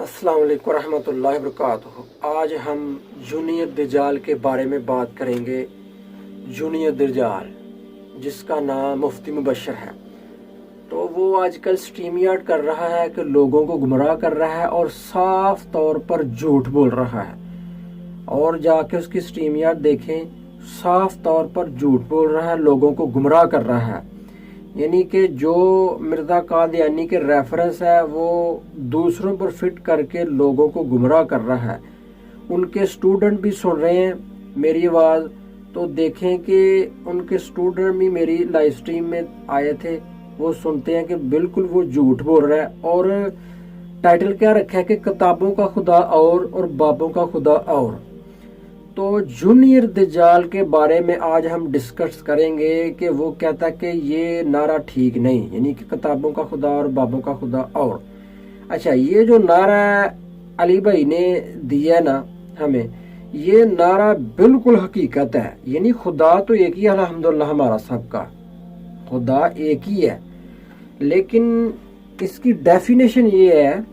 अस्सलाम वालेकुम रहमतुल्लाहि वबरकातुहू। आज हम जूनियर दज्जाल के बारे में बात करेंगे। जूनियर दज्जाल जिसका नाम मुफ्ती मुबशर है, तो वो आजकल स्ट्रीम यार्ड कर रहा है कि लोगों को गुमराह कर रहा है और साफ तौर पर झूठ बोल रहा है। और जाके उसकी स्ट्रीम यार्ड देखें, साफ तौर पर झूठ बोल रहा है, लोगों को गुमराह कर रहा है। यानी कि जो मिर्ज़ा कादियानी के रेफरेंस है वो दूसरों पर फिट करके लोगों को गुमराह कर रहा है। उनके स्टूडेंट भी सुन रहे हैं मेरी आवाज़, तो देखें कि उनके स्टूडेंट भी मेरी लाइव स्ट्रीम में आए थे, वो सुनते हैं कि बिल्कुल वो झूठ बोल रहा है। और टाइटल क्या रखा है कि किताबों का खुदा और बाबों का खुदा और। तो जूनियर दज्जाल के बारे में आज हम डिस्कस करेंगे कि वो कहता है कि ये नारा ठीक नहीं, यानी कि किताबों का खुदा और बाबों का खुदा और। अच्छा, ये जो नारा अली भाई ने दिया ना हमें, ये नारा बिल्कुल हकीकत है। यानी खुदा तो एक ही है, अल्हम्दुलिल्लाह हमारा सबका खुदा एक ही है, लेकिन इसकी डेफिनेशन ये है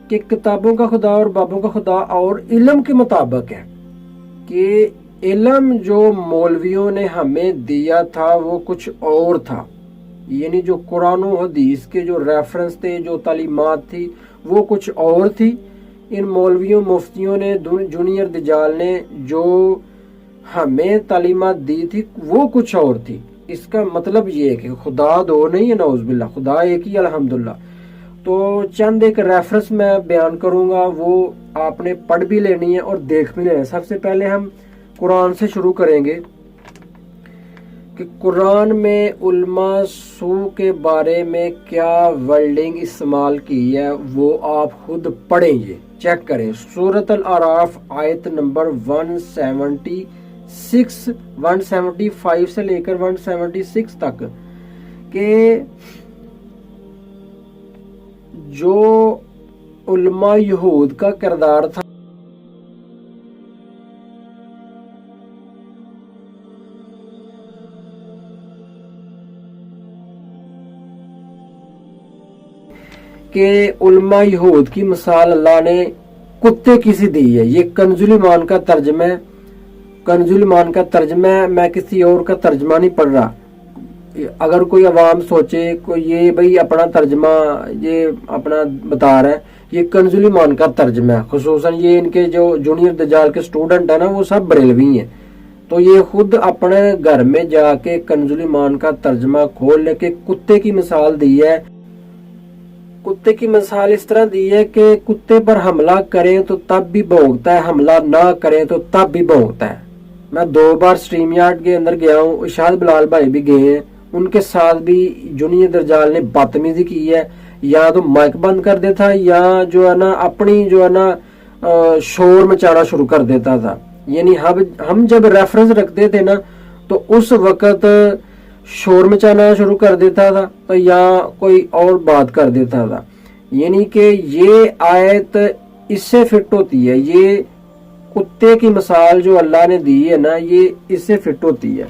कि किताबों का खुदा और बाबों का खुदा और इल्म के मुताबिक है कि इल्म जो मौलवियों ने हमें दिया था वो कुछ और था। यानी जो कुरान और हदीस के जो रेफरेंस थे, जो तालीमात थी, वो कुछ और थी। इन मौलवियों मुफ्तियों ने, जूनियर दज्जाल ने जो हमें तालीमात दी थी वो कुछ और थी। इसका मतलब ये है कि खुदा दो नहीं है, नौज़ुबिल्लाह, खुदा एक ही अल्हम्दुलिल्लाह। तो चंद एक रेफरेंस मैं बयान करूंगा, वो आपने पढ़ भी लेनी है और देख भी लेना है। सबसे पहले हम कुरान से शुरू करेंगे कि कुरान में उलमा सू के बारे में क्या वर्डिंग इस्तेमाल की है, वो आप खुद पढ़ेंगे, चेक करें। सूरत अल आराफ आयत नंबर 175 से लेकर 176 तक के जो उलमा यहूद का किरदार था कि उलमा यहूद की मिसाल अल्लाह ने कुत्ते की सी दी है। ये कंजुल ईमान का तर्जमा है, कंजुल ईमान का तर्जमा है, मैं किसी और का तर्जमा नहीं पढ़ रहा। अगर कोई अवाम सोचे कोई ये भाई अपना तर्जमा ये अपना बता रहा है, ये कंजुल ईमान का तर्जमा है। खुसूसन ये इनके जो जूनियर दज्जाल के स्टूडेंट है ना, वो सब बरेलवी हैं, तो ये खुद अपने घर में जाके कंजुल ईमान का तर्जमा खोल लेके कुत्ते की मिसाल दी है। कुत्ते की मिसाल इस तरह दी है कि कुत्ते पर हमला करें तो तब भी भौंकता है, हमला ना करें तो तब भी भौंकता है। मैं 2 बार स्ट्रीम यार्ड के अंदर गया हूँ, इरशाद बिलाल भाई भी गए हैं, उनके साथ भी जूनियर दज्जाल ने बदतमीजी की है। या तो माइक बंद कर देता या जो है ना अपनी जो है ना शोर मचाना शुरू कर देता था। यानी हम जब रेफरेंस रखते थे ना तो उस वक्त शोर मचाना शुरू कर देता था तो या कोई और बात कर देता था। यानी कि ये आयत इससे फिट होती है, ये कुत्ते की मिसाल जो अल्लाह ने दी है ना, ये इससे फिट होती है।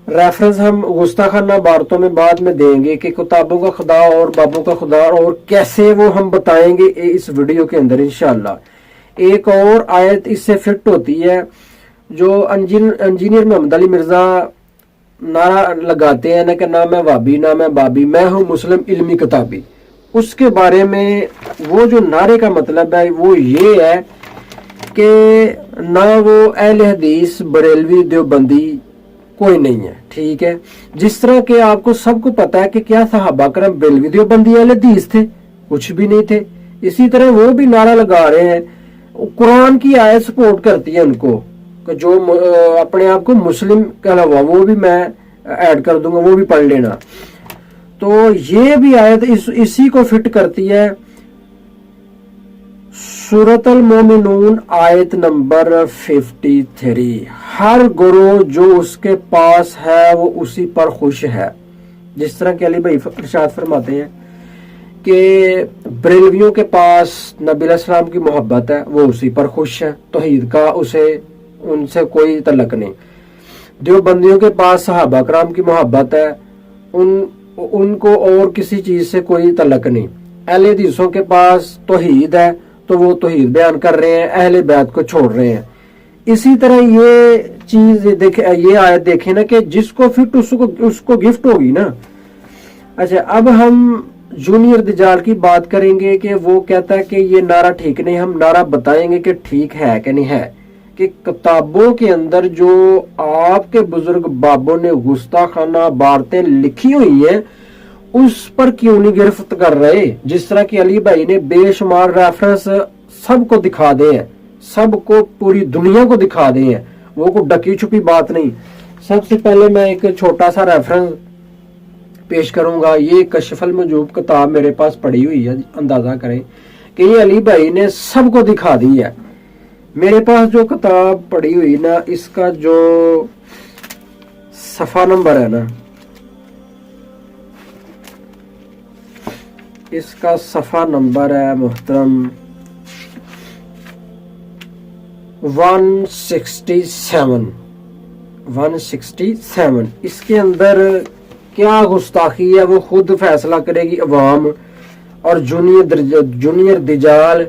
रेफरेंस हम गुस्ताखाना बातों में बाद में देंगे कि किताबों का खुदा और बाबों का खुदा और कैसे, वो हम बताएंगे इस वीडियो के अंदर इंशाल्लाह। एक और आयत इससे फिट होती है जो इंजीनियर मोहम्मद अली मिर्जा नारा लगाते हैं ना कि ना मैं वाबी ना मैं बाबी, मैं हूँ मुस्लिम इल्मी किताबी। उसके बारे में वो जो नारे का मतलब है वो ये है कि ना वो अहले हदीस बरेलवी देवबंदी कोई नहीं है, ठीक है। जिस तरह के आपको सबको पता है कि क्या सहाबा करम बरेलवी देवबंदी अहले हदीस थे, कुछ भी नहीं थे। इसी तरह वो भी नारा लगा रहे हैं, कुरान की आयत सपोर्ट करती है उनको कि जो अपने आप को मुस्लिम कहलावा, वो भी मैं ऐड कर दूंगा, वो भी पढ़ लेना। तो ये भी आयत इसी को फिट करती है। सूरत अल मोमिनून आयत नंबर 53, हर गुरु जो उसके पास है वो उसी पर खुश है। जिस तरह के अली भाई इरशाद फरमाते हैं कि बरेलवियों के पास नबी अलैहिस्सलाम की मोहब्बत है, वो उसी पर खुश है, तौहीद का उनसे कोई तल्लक नहीं। देवबंदियों के पास सहाबा कराम की मोहब्बत है, उनको और किसी चीज से कोई तल्लक नहीं। अहले हदीसों के पास तौहीद है तो वो तौहीद बयान कर रहे हैं, अहले बैत को छोड़ रहे हैं। इसी तरह ये चीज ये आयत देखें ना कि जिसको फिट उसको गिफ्ट होगी ना। अच्छा, अब हम जूनियर दज्जाल की बात करेंगे कि वो कहता है कि ये नारा ठीक नहीं। हम नारा बताएंगे कि ठीक है कि नहीं है, कि किताबों के अंदर जो आपके बुजुर्ग बाबों ने गुस्ताखाना बातें लिखी हुई हैं उस पर क्यों नहीं गिरफ्त कर रहे। जिस तरह की अली भाई ने बेशुमार रेफरेंस सबको दिखा दे हैं, सबको पूरी दुनिया को दिखा दे हैं, वो कोई डकी छुपी बात नहीं। सबसे पहले मैं एक छोटा सा रेफरेंस पेश करूंगा। ये कशफुल मजूब किताब मेरे पास पड़ी हुई है, अंदाजा करें कि ये अली भाई ने सबको दिखा दी है। मेरे पास जो किताब पड़ी हुई ना, इसका जो सफा नंबर है ना, इसका सफा नंबर है मोहतरम 167। इसके अंदर क्या गुस्ताखी है वो खुद फैसला करेगी अवाम। और जूनियर दज्जाल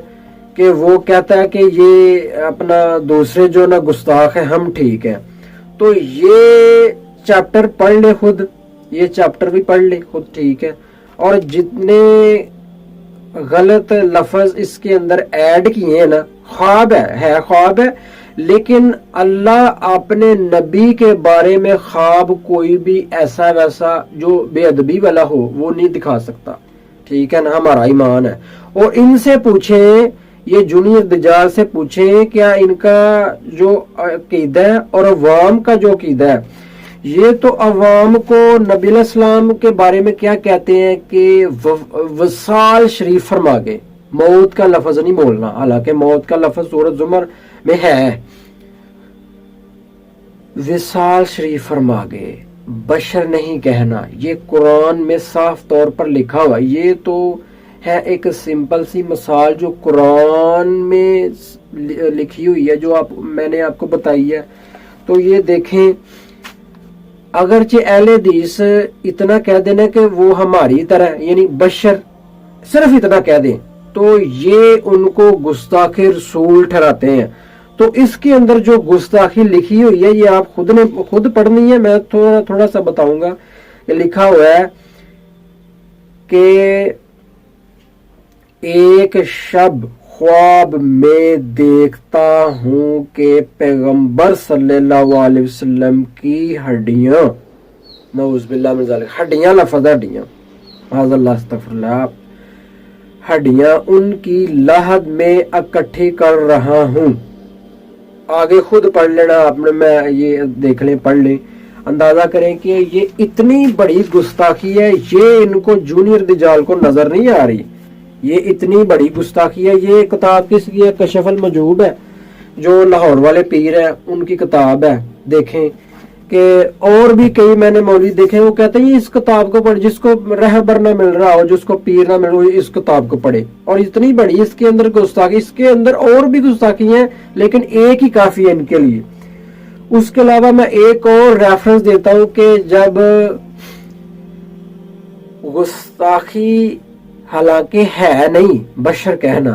कि वो कहता है कि ये अपना दूसरे जो ना गुस्ताख है हम ठीक है। तो ये चैप्टर पढ़ ले खुद, ये चैप्टर भी पढ़ ले खुद, ठीक है। और जितने गलत लफ्ज इसके अंदर ऐड किए हैं ना, ख्वाब है ख्वाब है, लेकिन अल्लाह अपने नबी के बारे में ख्वाब कोई भी ऐसा वैसा जो बेअदबी वाला हो वो नहीं दिखा सकता, ठीक है ना। हमारा ईमान है। और इनसे पूछे, ये जूनियर दज्जाल से पूछे क्या इनका जो अकीदा है और अवाम का जो अकीदा है, ये तो अवाम को नबी अलैहिस्सलाम के बारे में क्या कहते हैं कि वसाल शरीफ फरमा गए। मौत का लफ्ज नहीं बोलना, हालांकि मौत का लफ्ज सूरत जुमर में है। विसाल शरीफ फरमा गए, बशर नहीं कहना, ये कुरान में साफ तौर पर लिखा हुआ। ये तो है एक सिंपल सी मिसाल जो कुरान में लिखी हुई है, जो मैंने आपको बताई है। तो ये देखें, अगरचे अहले हदीस इतना कह देना कि वो हमारी तरह यानी बशर, सिर्फ इतना कह दें तो ये उनको गुस्ताखी रसूल ठहराते हैं। तो इसके अंदर जो गुस्ताखी लिखी हुई है ये आप खुद पढ़नी है, मैं थोड़ा सा बताऊंगा। ये लिखा हुआ है कि एक शब ख्वाब में देखता हूं कि पैगंबर सल्लल्लाहु अलैहि वसल्लम की हड्डियां, नऊज़ुबिल्लाह मिन ज़ालिक, हड्डियां लफ्ज़ हड्डियां, माज़अल्लाह अस्तग़फिरुल्लाह, हड्डियां उनकी लहद में इकट्ठी कर रहा हूं। आगे खुद पढ़ लेना आपने, मैं ये देख लें, पढ़ लें, अंदाजा करें कि ये इतनी बड़ी गुस्ताखी है। ये इनको जूनियर दज्जाल को नजर नहीं आ रही, ये इतनी बड़ी गुस्ताखी है। ये किताब किसकी है? कशफुल मजूब है, जो लाहौर वाले पीर है उनकी किताब है। देखें कि और भी कई मैंने मौलवी देखे, वो कहते हैं इस किताब को पढ़, जिसको रहबर ना मिल रहा हो, जिसको पीर ना मिल रहा हो, इस किताब को पढ़े। और इतनी बड़ी इसके अंदर गुस्ताखी, इसके अंदर और भी गुस्ताखी है लेकिन एक ही काफी है इनके लिए। उसके अलावा मैं एक और रेफरेंस देता हूं कि जब गुस्ताखी हालांकि है नहीं, बशर कहना,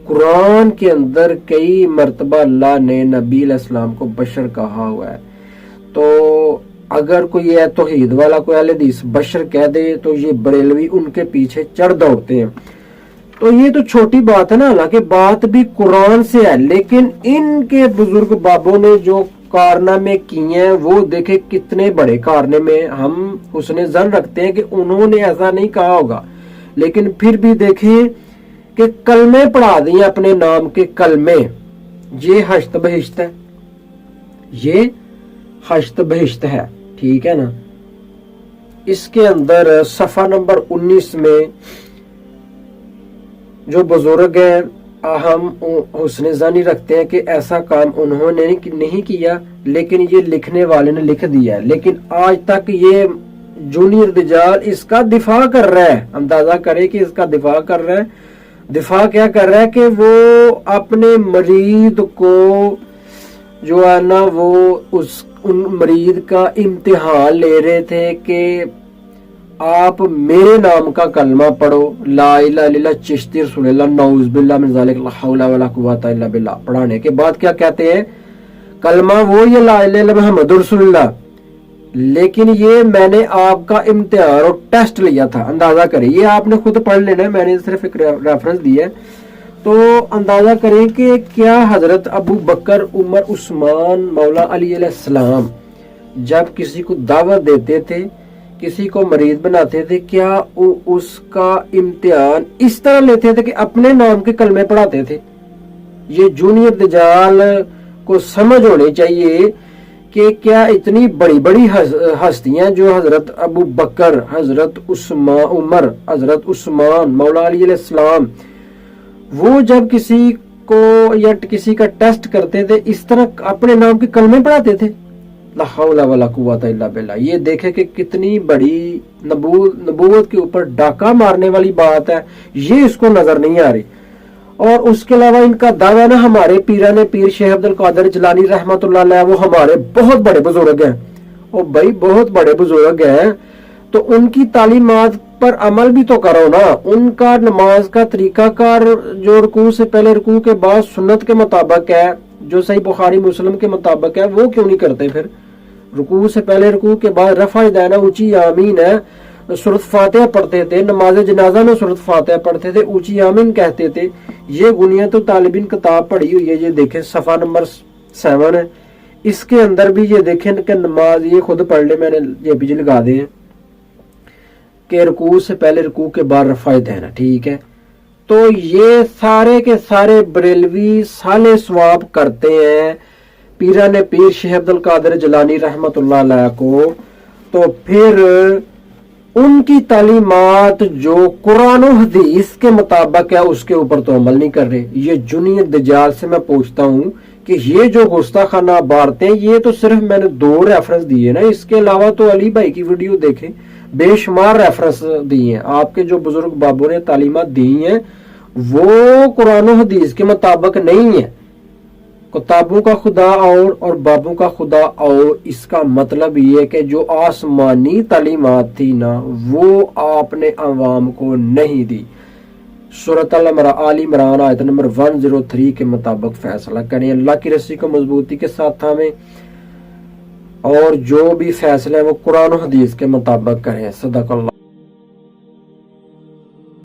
कुरान के अंदर कई मर्तबा अल्लाह ने नबी अलैहिस्सलाम को बशर कहा हुआ है। तो अगर कोई है तौहीद वाला, कोई अहले हदीस बशर कह दे तो ये बरेलवी उनके पीछे चढ़ दौड़ते हैं। तो ये तो छोटी बात है ना, हालांकि बात भी कुरान से है, लेकिन इनके बुजुर्ग बाबों ने जो कारनामे किए हैं वो देखे कितने बड़े कारनामे। हम हुस्ने ज़न रखते हैं कि उन्होंने ऐसा नहीं कहा होगा, लेकिन फिर भी देखें कि कलमे पढ़ा दिए अपने नाम के कलमे। ये हश्त बहिश्त है, ये हश्त बहिश्त है, ठीक है ना। इसके अंदर सफा नंबर 19 में जो बुजुर्ग हैं, हम हुस्ने ज़ानी रखते हैं कि ऐसा काम उन्होंने नहीं किया, लेकिन ये लिखने वाले ने लिख दिया है। लेकिन आज तक ये जूनियर दज्जाल इसका दिफा कर रहा है। अंदाजा करें कि इसका दिफा कर रहा है। दिफा क्या कर रहा है कि वो अपने मरीद को जो है ना, वो उन मरीद का इम्तिहान ले रहे थे कि آپ میرے نام کا کلمہ پڑھو، لا الہ الا اللہ چشتی رسول اللہ نعوذ باللہ من ذالک لا حول ولا قوۃ الا باللہ پڑھانے کے بعد کیا کہتے ہیں؟ کلمہ وہ یہ لا الہ الا محمد رسول اللہ، لیکن یہ میں نے آپ کا امتحان اور ٹیسٹ لیا تھا، اندازہ کریں، یہ آپ نے خود پڑھ لینا ہے، میں نے صرف ایک ریفرنس دیا ہے، تو اندازہ کریں کہ کیا حضرت ابو بکر، عمر، عثمان، مولا علی علیہ السلام جب کسی کو دعوت دیتے تھے، کسی کو مریض بناتے تھے، کیا اس کا امتحان اس طرح لیتے تھے کہ اپنے نام کے کلمے پڑھاتے تھے؟ یہ جونیئر دجال کو سمجھ ہونی چاہیے کہ کیا اتنی بڑی بڑی ہستیاں جو حضرت ابو بکر، حضرت عمر، حضرت عثمان، مولا علی علیہ السلام، وہ جب کسی کو یا کسی کا ٹیسٹ کرتے تھے اس طرح اپنے نام کے کلمے پڑھاتے تھے؟ لا حول ولا قوۃ الا باللہ. یہ دیکھیں کہ کتنی بڑی نبوت کے اوپر ڈاکہ مارنے والی بات ہے، یہ اس کو نظر نہیں آ رہی. اور اس کے علاوہ ان کا دعویٰ نا ہمارے پیران پیر شیخ عبد القادر جیلانی رحمۃ اللہ علیہ وہ ہمارے بہت بڑے بزرگ ہیں. اور بھائی بہت بڑے بزرگ ہیں تو ان کی تعلیمات پر عمل بھی تو کرو نا. ان کا نماز کا طریقہ کار جو رکوع سے پہلے، رکوع کے بعد سنت کے مطابق ہے، جو صحیح بخاری مسلم کے مطابق ہے، وہ کیوں نہیں کرتے؟ پھر رکوع سے پہلے، رکوع کے بعد رفع یدین، اونچی آمین ہے، سورۃ فاتحہ پڑھتے تھے، نماز جنازہ میں سورۃ فاتحہ پڑھتے تھے، اونچی آمین کہتے تھے. یہ گنیا تو طالبین کتاب پڑھی ہوئی ہے، یہ دیکھیں صفحہ نمبر 7 ہے، اس کے اندر بھی یہ دیکھیں کہ نماز، یہ خود پڑھ لیں، میں نے یہ پیچھے لگا دے ہیں کہ رکوع سے پہلے، رکوع کے بعد رفع یدین، ٹھیک ہے. تو یہ سارے کے سارے بریلوی سالے ثواب کرتے ہیں پیران پیر شیخ عبد القادر جیلانی رحمت اللہ علیہ کو، تو پھر ان کی تعلیمات جو قرآن و حدیث کے مطابق ہے اس کے اوپر تو عمل نہیں کر رہے. یہ جونیئر دجال سے میں پوچھتا ہوں کہ یہ جو گستاخانہ بارتے ہیں، یہ تو صرف میں نے 2 ریفرنس دیے نا، اس کے علاوہ تو علی بھائی کی ویڈیو دیکھیں، بے شمار ریفرنس دیے ہیں. آپ کے جو بزرگ بابوں نے تعلیمات دی ہیں وہ قرآن و حدیث کے مطابق نہیں ہے. کتابوں کا خدا اور بابوں کا خدا اور، اس کا مطلب یہ کہ جو آسمانی تعلیمات تھی نا وہ آپ نے عوام کو نہیں دی. سورۃ آل عمران آیت نمبر 103 کے مطابق فیصلہ کریں، اللہ کی رسی کو مضبوطی کے ساتھ تھامیں، اور جو بھی فیصلے ہیں وہ قرآن و حدیث کے مطابق کریں. صدق اللہ.